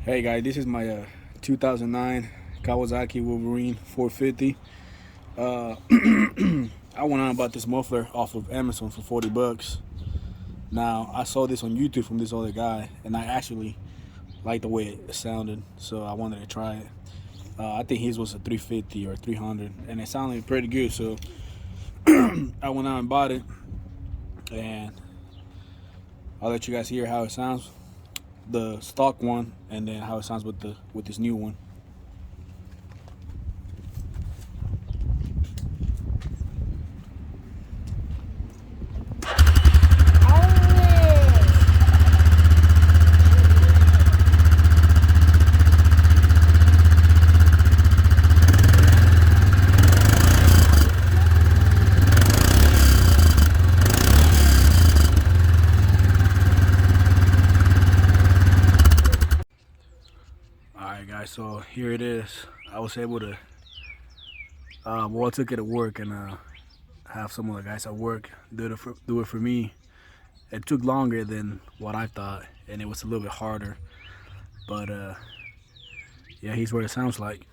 Hey guys, this is my 2009 Kawasaki Wolverine 450. I went on about this muffler off of Amazon for 40 bucks. Now, I saw this on YouTube from this other guy, and I actually liked the way it sounded, so I wanted to try it. I think his was a 350 or 300, and it sounded pretty good, so I went out and bought it, and I'll let you guys hear how it sounds, the stock one, and then how it sounds with this new one. Alright guys, so here it is. I was able to I took it to work and have some of the guys at work do it for me. It took longer than what I thought, and it was a little bit harder, but yeah, here's what it sounds like.